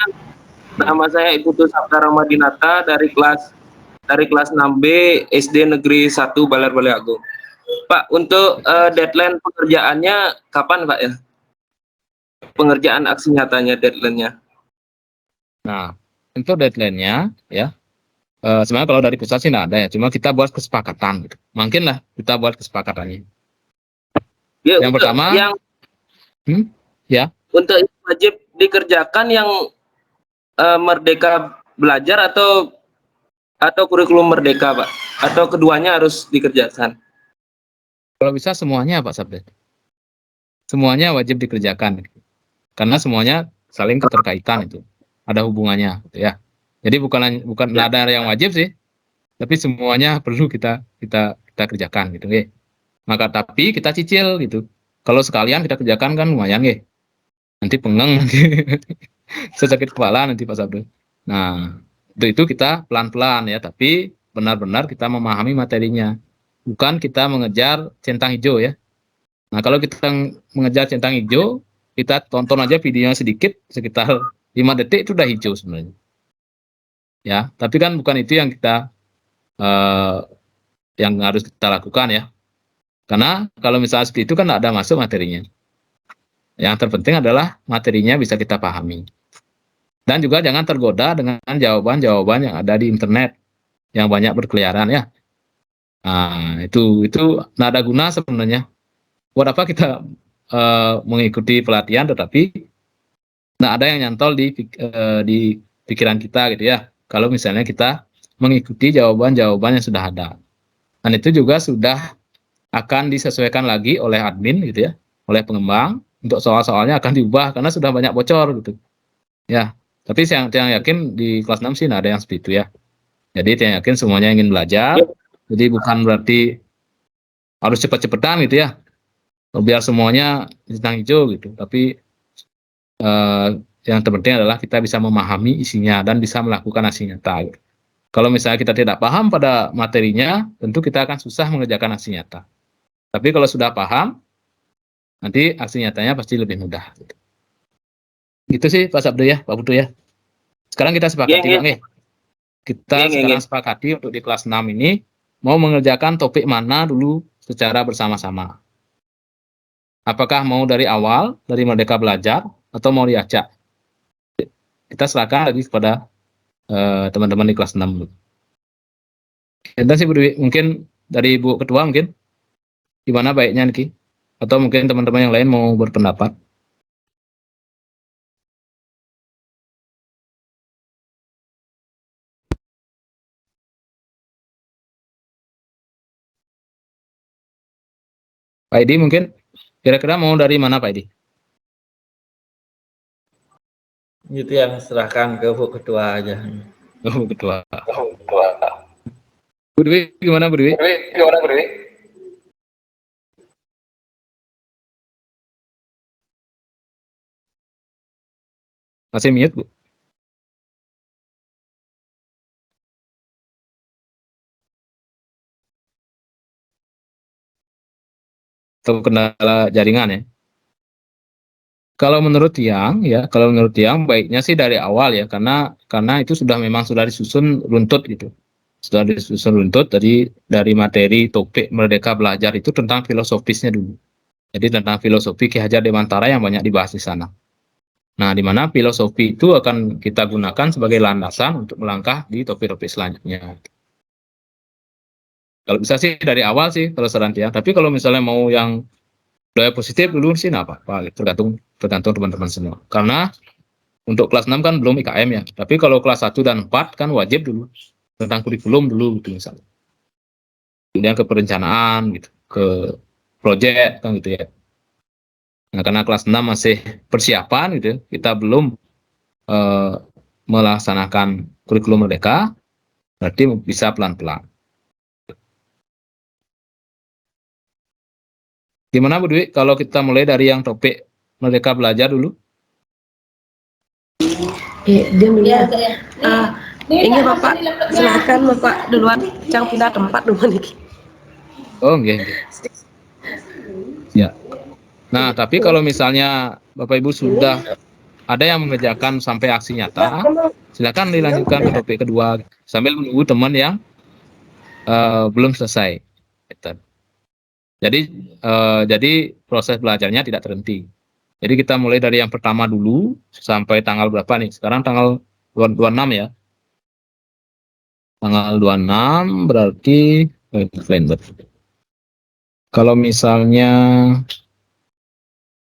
[SPEAKER 3] Nama saya Ibu Sabda Ramadinata dari kelas 6B SD Negeri 1 Balar Bale Agung. Pak, untuk deadline pengerjaannya kapan Pak ya? Pengerjaan aksi nyatanya deadline-nya.
[SPEAKER 1] Nah, untuk deadline-nya ya, sebenarnya kalau dari pusat sih nggak ada ya, cuma kita buat kesepakatan gitu. Mungkin lah kita buat kesepakatannya.
[SPEAKER 3] Ya,
[SPEAKER 1] Yang
[SPEAKER 3] untuk
[SPEAKER 1] pertama,
[SPEAKER 3] yang
[SPEAKER 1] ya,
[SPEAKER 3] untuk wajib dikerjakan yang Merdeka Belajar atau kurikulum Merdeka Pak? Atau keduanya harus dikerjakan?
[SPEAKER 1] kalau bisa semuanya Pak Sabda. Semuanya wajib dikerjakan. Karena semuanya saling keterkaitan itu. Ada hubungannya gitu ya. Jadi bukan
[SPEAKER 3] Ya,
[SPEAKER 1] ada yang wajib sih, tapi semuanya perlu kita kerjakan gitu ya. Maka tapi kita cicil gitu. Kalau sekalian kita kerjakan kan lumayan ya. Nanti pengeng nanti sakit kepala nanti Pak Sabdo. Nah, itu kita pelan-pelan ya, tapi benar-benar kita memahami materinya. Bukan kita mengejar centang hijau ya. Nah, kalau kita mengejar centang hijau, kita tonton aja videonya sedikit, sekitar 5 detik itu udah hijau sebenarnya. Ya, tapi kan bukan itu eh, yang harus kita lakukan ya. Karena kalau misalnya seperti itu kan tidak ada masuk materinya. Yang terpenting adalah materinya bisa kita pahami. Dan juga jangan tergoda dengan jawaban-jawaban yang ada di internet yang banyak berkeliaran ya. Nah, itu nggak ada guna sebenarnya. Buat apa kita mengikuti pelatihan tetapi nggak ada yang nyantol di pikiran kita gitu ya. Kalau misalnya kita mengikuti jawaban-jawaban yang sudah ada. Dan itu juga sudah akan disesuaikan lagi oleh admin gitu ya, oleh pengembang. Untuk soal-soalnya akan diubah karena sudah banyak bocor gitu. Ya, tapi saya yakin di kelas 6 sih nggak ada yang seperti itu ya. Jadi saya yakin semuanya ingin belajar.
[SPEAKER 3] ya,
[SPEAKER 1] Jadi bukan berarti harus cepat-cepatan gitu ya. Biar semuanya tentang hijau gitu. Tapi eh, yang terpenting adalah kita bisa memahami isinya dan bisa melakukan aksi nyata. Gitu. Kalau misalnya kita tidak paham pada materinya, tentu kita akan susah mengerjakan aksi nyata. Tapi kalau sudah paham, nanti aksi nyatanya pasti lebih mudah. Gitu. Gitu sih Pak Sabdo ya, Pak Putu ya. Sekarang kita
[SPEAKER 3] ya,
[SPEAKER 1] sepakati Pak
[SPEAKER 3] ya,
[SPEAKER 1] Nge. Kita
[SPEAKER 3] ya,
[SPEAKER 1] sekarang
[SPEAKER 3] ya.
[SPEAKER 1] sepakati untuk di kelas 6 ini mau mengerjakan topik mana dulu secara bersama-sama. Apakah mau dari awal, dari Merdeka Belajar, atau mau diacak? Kita serahkan lagi kepada teman-teman di kelas 6. Enten sih Bu Dwi, mungkin dari Bu Ketua mungkin gimana baiknya Niki? Atau mungkin teman-teman yang lain mau berpendapat? Pak Edi mungkin? Kira-kira mau dari mana Pak Edi?
[SPEAKER 4] Itu yang serahkan ke Bu Ketua aja.
[SPEAKER 1] Oh, ketua. Bu Dwi, gimana Bu Dwi? Masih mute, Bu? Atau kendala jaringan ya? Kalau menurut Tiang baiknya sih dari awal ya, karena itu memang sudah disusun runtut gitu. Sudah disusun runtut dari materi topik Merdeka Belajar itu tentang filosofisnya dulu. Jadi tentang filosofi Ki Hajar Dewantara yang banyak dibahas di sana. Nah, di mana filosofi itu akan kita gunakan sebagai landasan untuk melangkah di topik-topik selanjutnya. Kalau bisa sih dari awal sih kalau saran Tiang. Tapi kalau misalnya mau yang budaya positif dulu sih nggak apa-apa, tergantung teman-teman semua. Karena untuk kelas 6 kan belum IKM ya, tapi kalau kelas 1 dan 4 kan wajib dulu tentang kurikulum dulu gitu misalnya. Kemudian ke perencanaan gitu, ke proyek kan gitu ya. Nah, karena kelas 6 masih persiapan gitu, kita belum melaksanakan kurikulum merdeka, berarti bisa pelan-pelan. Gimana Bu Dwi kalau kita mulai dari yang topik Merdeka Belajar dulu?
[SPEAKER 2] Dia melihat. Ini Bapak, silakan Bapak duluan, jangan pindah tempat dulu nih.
[SPEAKER 1] Oh, enggak. Ya. Nah, tapi kalau misalnya Bapak Ibu sudah ada yang mengerjakan sampai aksi nyata, silakan dilanjutkan ke topik kedua sambil menunggu teman yang belum selesai. Jadi proses belajarnya tidak terhenti. Jadi kita mulai dari yang pertama dulu sampai tanggal berapa nih? Sekarang tanggal 26 ya. Tanggal 26 berarti kalau misalnya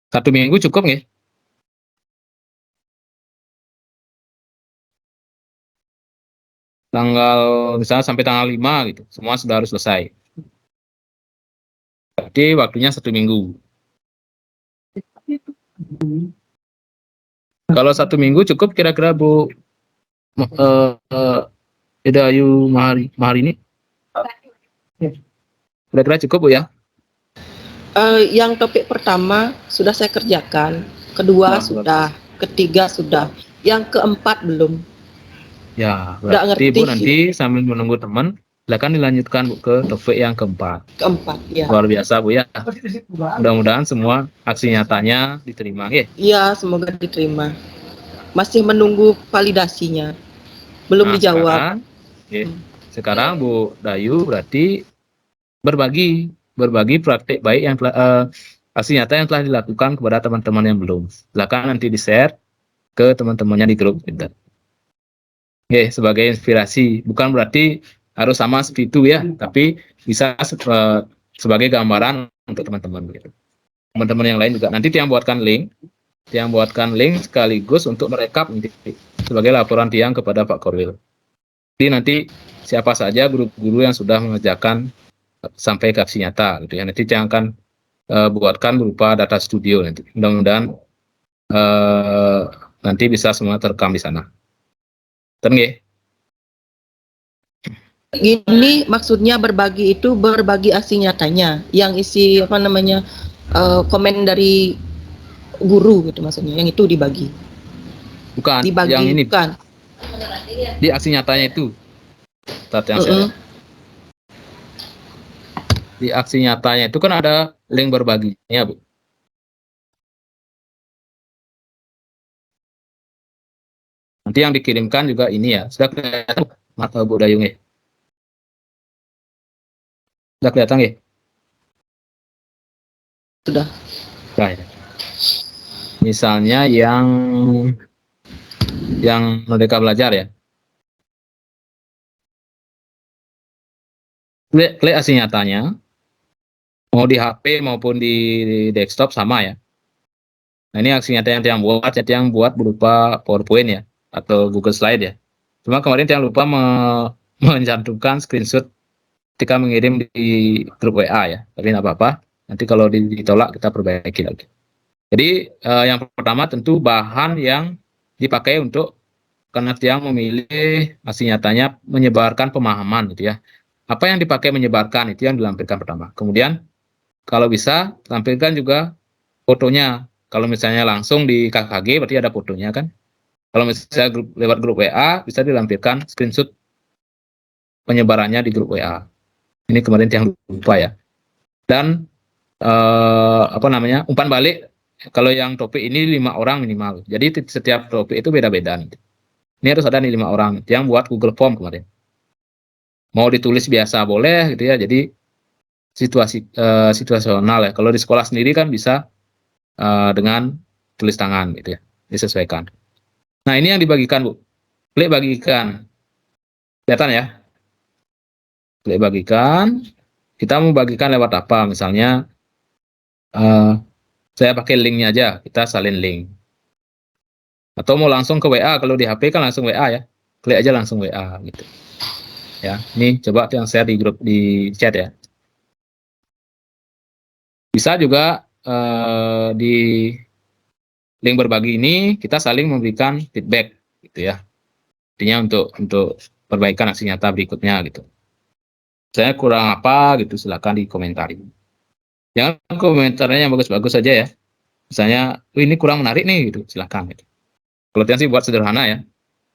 [SPEAKER 1] 1 minggu cukup nggak? Tanggal misalnya sampai tanggal 5 gitu, semua sudah harus selesai. Berarti waktunya 1 minggu. Kalau 1 minggu cukup kira-kira Bu Ida Ayu Mahari ini? Kira-kira cukup Bu ya?
[SPEAKER 5] Yang topik pertama sudah saya kerjakan, kedua sudah, ketiga sudah, yang keempat belum.
[SPEAKER 1] Ya, berarti Bu nanti sambil menunggu teman, silakan dilanjutkan Bu ke topik yang keempat.
[SPEAKER 5] Keempat, ya.
[SPEAKER 1] Luar biasa Bu ya. Mudah-mudahan semua aksi nyatanya diterima.
[SPEAKER 5] Iya, semoga diterima. Masih menunggu validasinya, belum dijawab.
[SPEAKER 1] Sekarang Bu Dayu berarti berbagi praktik baik yang aksi nyata yang telah dilakukan kepada teman-teman yang belum. Silakan nanti di-share ke teman-temannya di grup kita. Oke, sebagai inspirasi, bukan berarti harus sama seperti itu ya, tapi bisa sebagai gambaran untuk teman-teman. Teman-teman yang lain juga. Nanti Tiang buatkan link sekaligus untuk merekap nanti sebagai laporan Tiang kepada Pak Korwil. Jadi nanti siapa saja guru-guru yang sudah mengerjakan sampai ke aksi nyata, gitu ya. Nanti Tiang akan buatkan berupa data studio nanti. Mudah-mudahan nanti bisa semua terekam di sana.
[SPEAKER 5] Gini maksudnya berbagi itu berbagi aksi nyatanya, yang isi komen dari guru gitu maksudnya, yang itu dibagi.
[SPEAKER 1] Bukan,
[SPEAKER 5] dibagi,
[SPEAKER 1] yang ini.
[SPEAKER 5] Bukan.
[SPEAKER 1] Di aksi nyatanya itu. Di aksi nyatanya itu kan ada link berbaginya, Bu. Nanti yang dikirimkan juga ini ya. Sudah kelihatan mata Bu Dayung ya? Sudah kelihatan ya?
[SPEAKER 5] Sudah.
[SPEAKER 1] Nah, ya. Misalnya yang Merdeka Belajar ya. Klik aksi nyatanya. Mau di HP maupun di desktop sama ya. Nah, ini aksi nyata yang buat berupa PowerPoint ya, atau Google Slide ya. Cuma kemarin yang lupa mencantumkan screenshot ketika mengirim di grup WA ya, tapi nggak apa-apa. Nanti kalau ditolak kita perbaiki lagi. Jadi yang pertama tentu bahan yang dipakai untuk karena yang memilih aksi nyatanya menyebarkan pemahaman gitu ya. Apa yang dipakai menyebarkan itu yang dilampirkan pertama. Kemudian kalau bisa tampilkan juga fotonya. Kalau misalnya langsung di KKG berarti ada fotonya kan. Kalau misalnya lewat grup WA bisa dilampirkan screenshot penyebarannya di grup WA. Ini kemarin yang lupa ya. Dan apa namanya umpan balik kalau yang topik ini 5 orang minimal. Jadi setiap topik itu beda-beda. Ini harus ada nih 5 orang yang buat Google Form kemarin. Mau ditulis biasa boleh gitu ya. Jadi situasional ya. Kalau di sekolah sendiri kan bisa dengan tulis tangan gitu ya, disesuaikan. Nah ini yang dibagikan Bu. Klik bagikan. Kelihatan ya? Klik bagikan. Kita mau bagikan lewat apa? Misalnya saya pakai linknya aja. Kita salin link. Atau mau langsung ke WA. Kalau di HP kan langsung WA ya. Klik aja langsung WA gitu. Ya, ini coba yang share di grup di chat ya. Bisa juga di link berbagi ini kita saling memberikan feedback gitu ya. Artinya untuk perbaikan aksi nyata berikutnya gitu. Saya kurang apa gitu silakan dikomentari. Jangan komentarnya yang bagus-bagus saja ya. Misalnya, ini kurang menarik nih gitu, silakan gitu. Kalau Tian sih buat sederhana ya.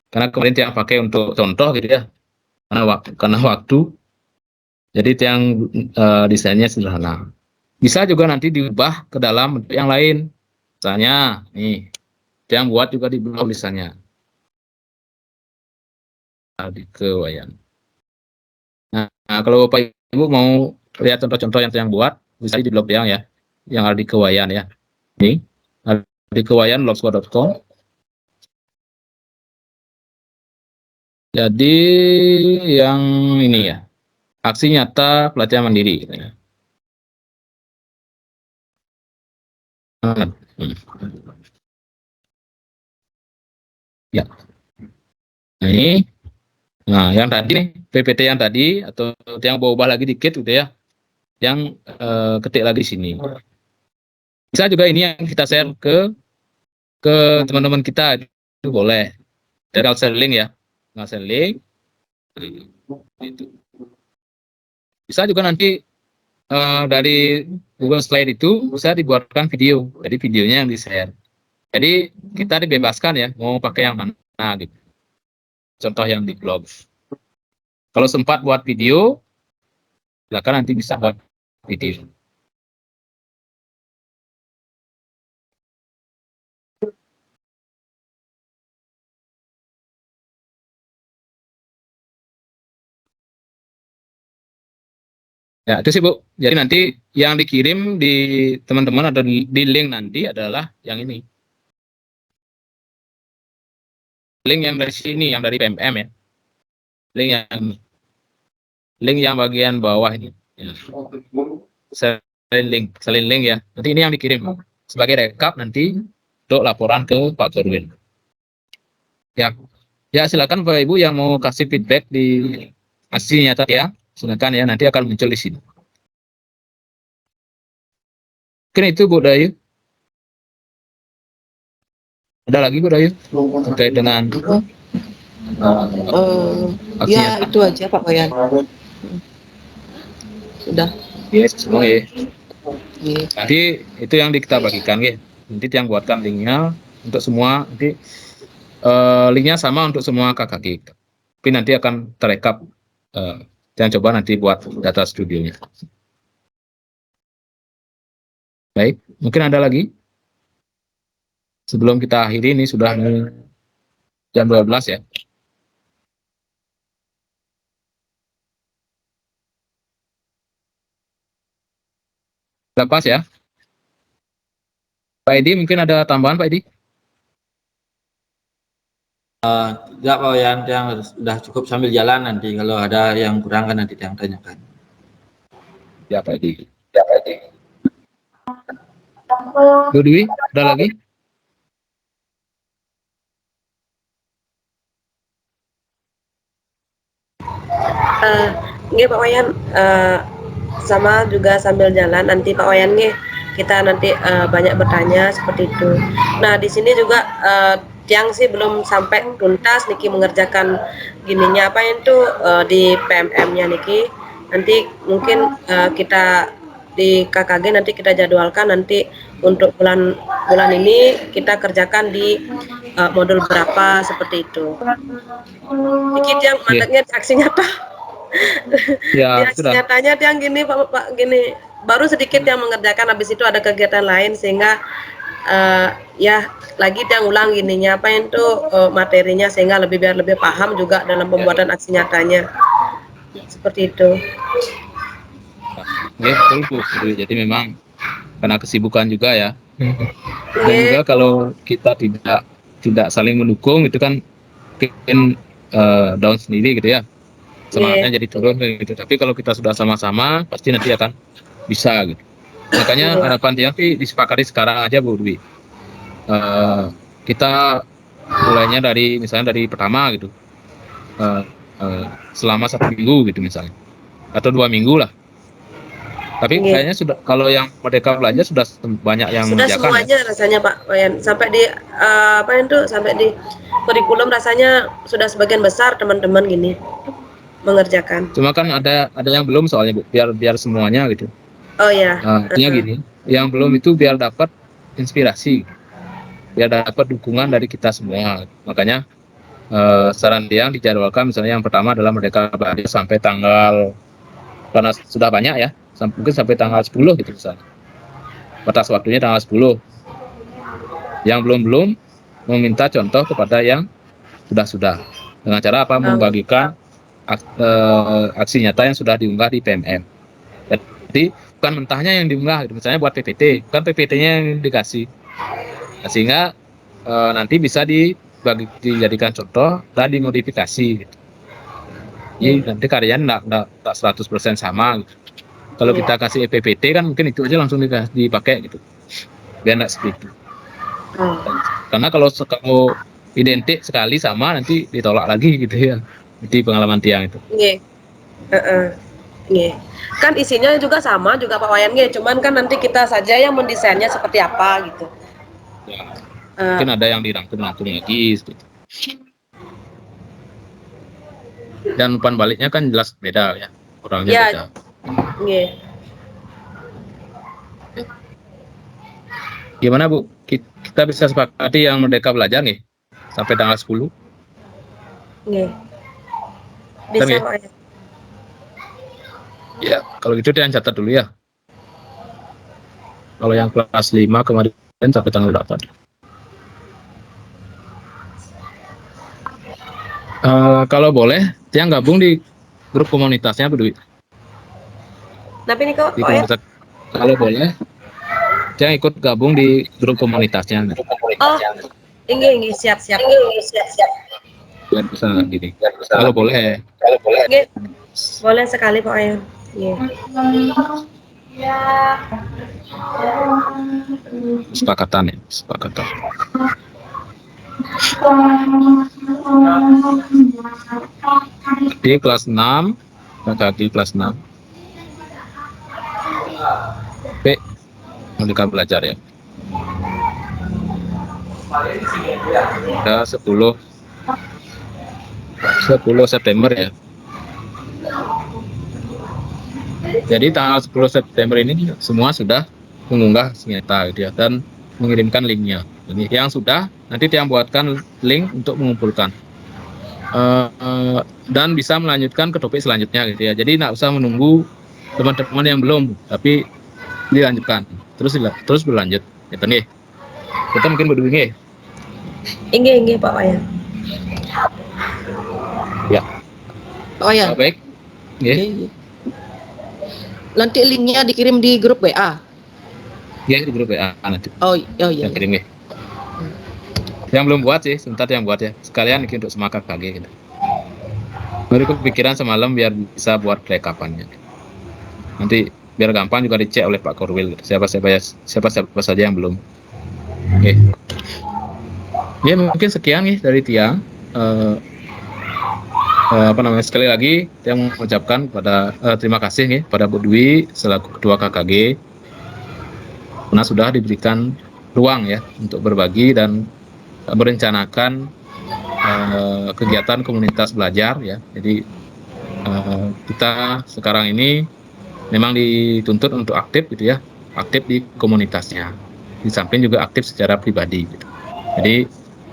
[SPEAKER 1] Karena kemarin Tian pakai untuk contoh gitu ya. Karena waktu. Jadi Tian desainnya sederhana. Bisa juga nanti diubah ke dalam bentuk yang lain. Misalnya, nih, Tian buat juga di blog tulisannya. Di kewayan. Nah, kalau Bapak Ibu mau lihat contoh-contoh yang Tian buat, bisa di blog Tian ya. Yang ada di kewayan ya. Ini, ada di kewayan blogspot.com. Jadi yang ini ya, aksi nyata pelatihan mandiri. Ya, nah, ini, nah yang tadi nih PPT yang tadi atau yang berubah lagi dikit gitu ya, yang ketik lagi di sini. Bisa juga ini yang kita share ke teman-teman kita itu boleh. Tinggal share link ya, tinggal share link. Itu. Bisa juga nanti dari Google Slide itu bisa dibuatkan video. Jadi videonya yang di-share. Jadi kita dibebaskan ya, mau pakai yang mana gitu. Contoh yang di blog. Kalau sempat buat video, silakan nanti bisa buat video. Ya, itu sih Bu. Jadi nanti yang dikirim di teman-teman atau di link nanti adalah yang ini. Link yang dari sini, yang dari PMM ya. Link yang bagian bawah ini. Ya. Salin link ya. Nanti ini yang dikirim sebagai rekap nanti untuk laporan ke Pak Korwin. Ya, ya silakan Bapak Ibu yang mau kasih feedback di hasil nyata ya, silakan ya, nanti akan muncul di sini. Mungkin itu Bu Dayu. Ada lagi Bu Dayu terkait dengan aksi
[SPEAKER 5] Ya
[SPEAKER 1] nyata?
[SPEAKER 5] itu aja Pak Wayan. Sudah.
[SPEAKER 1] Yes, semua ya.
[SPEAKER 5] Iya.
[SPEAKER 1] Jadi itu yang kita bagikan ya. Nanti yang buatkan linknya untuk semua. Nanti linknya sama untuk semua KKG. Tapi nanti akan terekap. Jangan coba nanti buat data studionya. Baik, mungkin ada lagi? Sebelum kita akhiri ini sudah jam 12 ya. Sudah pas ya. Pak Edi mungkin ada tambahan Pak Edi?
[SPEAKER 4] Tidak Pak Wayan, yang sudah cukup sambil jalan nanti. Kalau ada yang kurang kan nanti yang tanyakan.
[SPEAKER 1] Ya Pak Edi. Bu Dwi, ada lagi?
[SPEAKER 2] Nggih Pak Wayan, sama juga sambil jalan nanti Pak Wayan nih kita nanti banyak bertanya seperti itu. Nah di sini juga tiang sih belum sampai tuntas Niki mengerjakan gininya apa itu di PMM-nya Niki. Nanti mungkin kita di KKG nanti kita jadwalkan nanti untuk bulan ini kita kerjakan di modul berapa seperti itu. Dikit yang
[SPEAKER 1] Iya.
[SPEAKER 2] mandeknya aksi nyata.
[SPEAKER 1] Ya,
[SPEAKER 2] Di aksi
[SPEAKER 1] sudah.
[SPEAKER 2] nyatanya yang gini Pak gini baru sedikit yang mengerjakan habis itu ada kegiatan lain sehingga ya lagi yang ulang gininya apa itu materinya sehingga biar lebih paham juga dalam pembuatan aksi nyatanya seperti itu.
[SPEAKER 1] Ya, betul Bu. Jadi memang karena kesibukan juga ya. Dan
[SPEAKER 2] Oke.
[SPEAKER 1] juga kalau kita tidak saling mendukung itu kan mungkin down sendiri gitu ya. Semangatnya jadi turun gitu. Tapi kalau kita sudah sama-sama pasti nanti akan bisa gitu. Makanya harapan Tiang sih disepakati sekarang aja Bu Dwi. Kita mulainya dari misalnya dari pertama gitu. Selama 1 minggu gitu misalnya. Atau 2 minggu lah. Tapi kayaknya sudah kalau yang Merdeka Belajar sudah banyak yang
[SPEAKER 2] Sudah
[SPEAKER 1] mengerjakan
[SPEAKER 2] semuanya rasanya Pak Wayan sampai di apa itu sampai di kurikulum rasanya sudah sebagian besar teman-teman gini mengerjakan.
[SPEAKER 1] Cuma kan ada yang belum soalnya Bu, biar semuanya gitu.
[SPEAKER 2] Oh ya.
[SPEAKER 1] Artinya gini, yang belum itu biar dapat inspirasi, biar dapat dukungan dari kita semua. Makanya saran Tiang dijadwalkan misalnya yang pertama adalah Merdeka Belajar sampai tanggal, karena sudah banyak ya, mungkin sampai tanggal 10 gitu misalnya. Batas waktunya tanggal 10. Yang belum meminta contoh kepada yang sudah. Dengan cara apa? Membagikan aksi nyata yang sudah diunggah di PMM. Jadi bukan mentahnya yang diunggah, gitu. Misalnya buat PPT, bukan PPT-nya yang dikasih. Nah, sehingga nanti bisa dijadikan contoh dan dimodifikasi. Gitu. Jadi nanti karyanya enggak 100% sama. Gitu. Kalau kita kasih PPT kan mungkin itu aja langsung dipakai gitu. Biar enggak seperti itu. Karena kalau identik sekali sama nanti ditolak lagi gitu ya. Di pengalaman Tiang itu.
[SPEAKER 2] Nggih. Nggih. Kan isinya juga sama juga Pak Wayan nggih, cuman kan nanti kita saja yang mendesainnya seperti apa gitu.
[SPEAKER 1] Ya. Mungkin ada yang dirangkum-rangkum lagi seperti itu. Dan umpan baliknya kan jelas beda ya. Orangnya
[SPEAKER 2] Ya.
[SPEAKER 1] beda.
[SPEAKER 2] Nggih.
[SPEAKER 1] Gimana Bu? Kita bisa sepakati yang Merdeka Belajar nih sampai tanggal 10.
[SPEAKER 2] Nggih. Bisa
[SPEAKER 1] Nggih.
[SPEAKER 2] Pak Wayan.
[SPEAKER 1] Ya, kalau gitu dia catat dulu ya. Kalau yang kelas 5 kemarin sampai tanggal 8. Kalau boleh, Tiang gabung di grup komunitasnya Bu Dwi.
[SPEAKER 2] Tapi nih kok
[SPEAKER 1] Di komunitas, kalau boleh, Tiang ikut gabung di grup komunitasnya.
[SPEAKER 2] Oh, ini siap.
[SPEAKER 1] Biar bisa gini. Kalau boleh.
[SPEAKER 2] Nggih. Boleh sekali Pak Wayan. Nggih.
[SPEAKER 1] Kesepakatan. Di kelas 6, di kelas 6. B, Merdeka Belajar ya. Ada 10 September ya. Jadi tanggal 10 September ini semua sudah mengunggah nyata gitu ya, dan mengirimkan linknya. Jadi yang sudah nanti Tiang buatkan link untuk mengumpulkan dan bisa melanjutkan ke topik selanjutnya gitu ya. Jadi nggak usah menunggu teman-teman yang belum, tapi dilanjutkan terus berlanjut. Gitu nih. Kita mungkin berdua nih.
[SPEAKER 2] Inggih Pak Wayan.
[SPEAKER 1] Ya.
[SPEAKER 5] Oh ya.
[SPEAKER 1] Baik.
[SPEAKER 5] Iya. Nanti linknya dikirim di grup WA.
[SPEAKER 1] Ya, di grup WA nanti.
[SPEAKER 5] Oh iya.
[SPEAKER 1] Yang kirim nih. Yang belum buat sih, sebentar yang buat ya. Sekalian ini untuk semangat KG gitu. Baru kepikiran semalam biar bisa buat backup-annya. Nanti biar gampang juga dicek oleh Pak Korwil gitu. Siapa saja yang belum. Oke. Ya mungkin sekian nih dari Tiang. sekali lagi saya mengucapkan pada terima kasih nih pada Bu Dwi selaku Ketua KKG karena sudah diberikan ruang ya untuk berbagi dan merencanakan kegiatan komunitas belajar ya. Jadi kita sekarang ini memang dituntut untuk aktif gitu ya, aktif di komunitasnya. Di samping juga aktif secara pribadi gitu. Jadi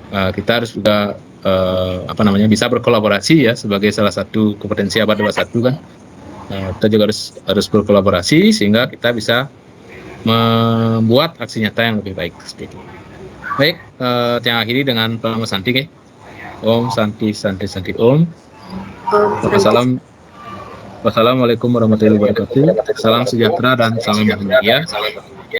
[SPEAKER 1] kita harus juga bisa berkolaborasi ya sebagai salah satu kompetensi abad 21 kan. Kita juga harus berkolaborasi sehingga kita bisa membuat aksi nyata yang lebih baik seperti itu. Baik, yang akhiri dengan Pranama Santi. Om Santi Santi Santi Om. Wassalamualaikum warahmatullahi wabarakatuh. Salam sejahtera dan salam bahagia.